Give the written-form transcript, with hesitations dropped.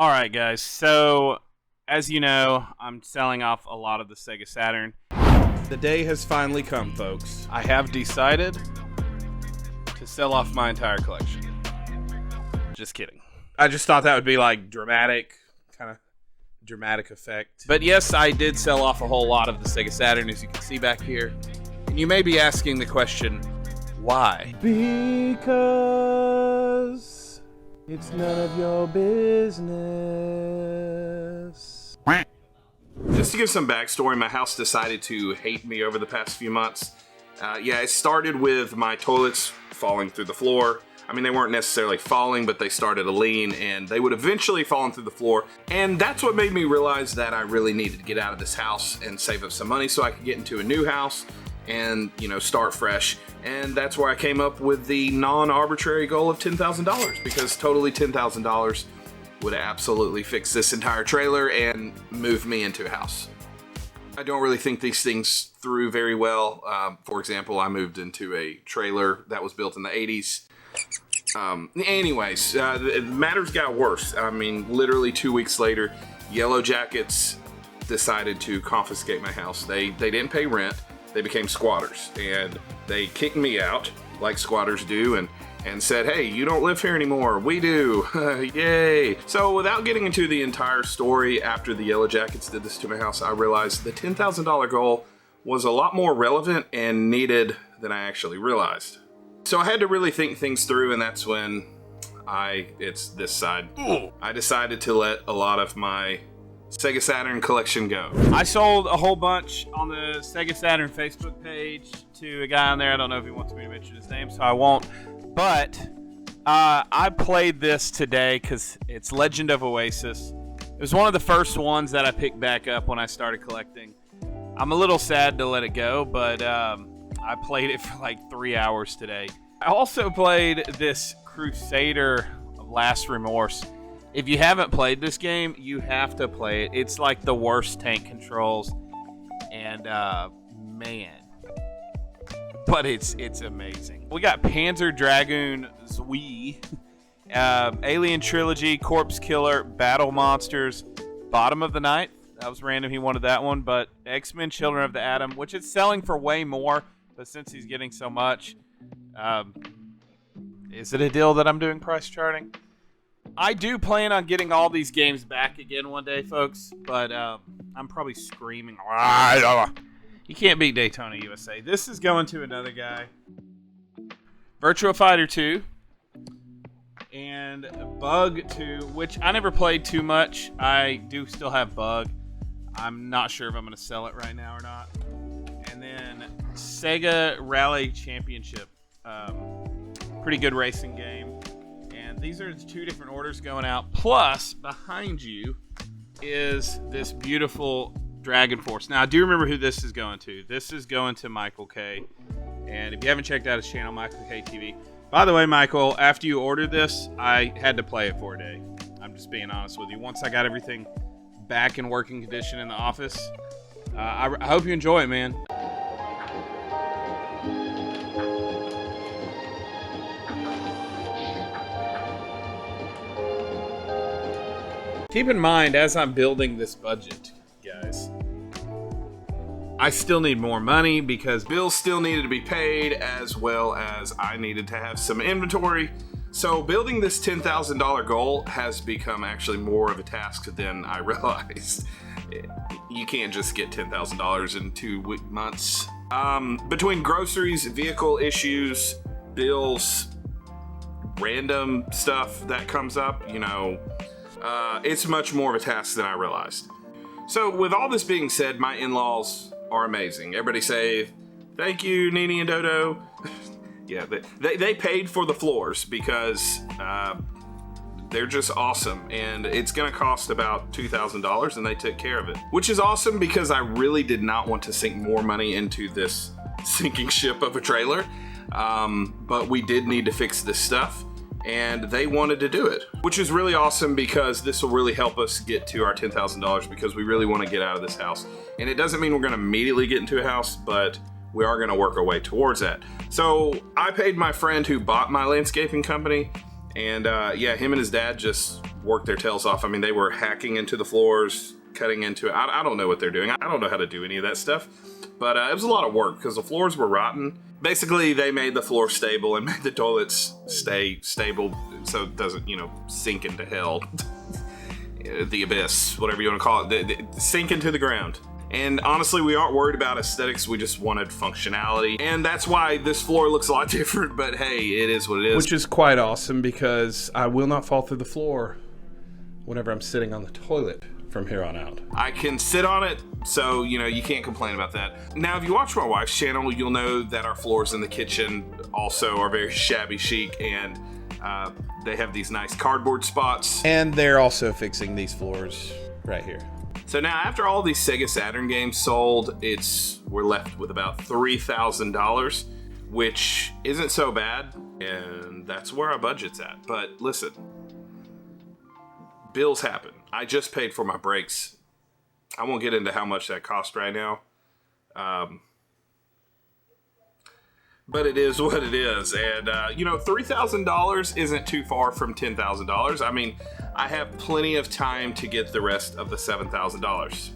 All right, guys. So, as you know, I'm selling off a lot of the Sega Saturn. The day has finally come, folks. I have decided to sell off my entire collection. Just kidding. I just thought that would be like dramatic effect. But yes, I did sell off a whole lot of the Sega Saturn, as you can see back here. And you may be asking the question, why? Because it's none of your business. Just to give some backstory, my house decided to hate me over the past few months. It started with my toilets falling through the floor. I mean, they weren't necessarily falling, but they started to lean, and they would eventually fall through the floor. And that's what made me realize that I really needed to get out of this house and save up some money so I could get into a new house and, start fresh. And that's where I came up with the non-arbitrary goal of $10,000, because totally $10,000 would absolutely fix this entire trailer and move me into a house. I don't really think these things through very well. For example, I moved into a trailer that was built in the 80s. Matters got worse. I mean, literally 2 weeks later, Yellow Jackets decided to confiscate my house. They didn't pay rent. They became squatters, and they kicked me out like squatters do, and said, hey, you don't live here anymore. We do. Yay. So without getting into the entire story, after the Yellow Jackets did this to my house, I realized the $10,000 goal was a lot more relevant and needed than I actually realized. So I had to really think things through, and that's when it's this side. I decided to let a lot of my Sega Saturn collection go. I sold a whole bunch on the Sega Saturn Facebook page to a guy on there. I don't know if he wants me to mention his name, so I won't. But I played this today because it's Legend of Oasis. It was one of the first ones that I picked back up when I started collecting. I'm a little sad to let it go, but I played it for like 3 hours today. I also played this Crusader of Last Remorse. If you haven't played this game, you have to play it. It's like the worst tank controls, and man, but it's amazing. We got Panzer Dragoon Zwei, Alien Trilogy, Corpse Killer, Battle Monsters, Bottom of the Night. That was random, he wanted that one. But X-Men Children of the Atom, which is selling for way more, but since he's getting so much, is it a deal that I'm doing price charting? I do plan on getting all these games back again one day, folks, but I'm probably screaming. You can't beat Daytona USA. This is going to another guy. Virtua Fighter 2 and Bug 2, which I never played too much. I do still have Bug. I'm not sure if I'm going to sell it right now or not. And then Sega Rally Championship. Pretty good racing game. And these are two different orders going out. Plus, behind you is this beautiful Dragon Force. Now, I do remember who this is going to. This is going to Michael K. And if you haven't checked out his channel, Michael K TV. By the way, Michael, after you ordered this, I had to play it for a day. I'm just being honest with you. Once I got everything back in working condition in the office, I hope you enjoy it, man. Keep in mind, as I'm building this budget, guys, I still need more money because bills still needed to be paid, as well as I needed to have some inventory. So building this $10,000 goal has become actually more of a task than I realized. You can't just get $10,000 in 2 months. Between groceries, vehicle issues, bills, random stuff that comes up, it's much more of a task than I realized. So with all this being said, my in-laws are amazing. Everybody say, thank you, Nene and Dodo. Yeah, they paid for the floors because they're just awesome. And it's going to cost about $2,000, and they took care of it. Which is awesome because I really did not want to sink more money into this sinking ship of a trailer. But we did need to fix this stuff. And they wanted to do it, which is really awesome because this will really help us get to our $10,000 because we really want to get out of this house. And it doesn't mean we're going to immediately get into a house, but we are going to work our way towards that. So I paid my friend who bought my landscaping company, and him and his dad just worked their tails off. I mean, they were hacking into the floors, cutting into it. I don't know what they're doing. I don't know how to do any of that stuff. But it was a lot of work because the floors were rotten. Basically, they made the floor stable and made the toilets stay stable so it doesn't, sink into hell. The abyss, whatever you want to call it. Sink into the ground. And honestly, we aren't worried about aesthetics. We just wanted functionality. And that's why this floor looks a lot different. But hey, it is what it is. Which is quite awesome because I will not fall through the floor whenever I'm sitting on the toilet from here on out. I can sit on it, so, you can't complain about that. Now, if you watch my wife's channel, you'll know that our floors in the kitchen also are very shabby chic, and they have these nice cardboard spots. And they're also fixing these floors right here. So now, after all these Sega Saturn games sold, we're left with about $3,000, which isn't so bad, and that's where our budget's at. But listen, bills happen. I just paid for my brakes. I won't get into how much that cost right now. But it is what it is. And, $3,000 isn't too far from $10,000. I mean, I have plenty of time to get the rest of the $7,000.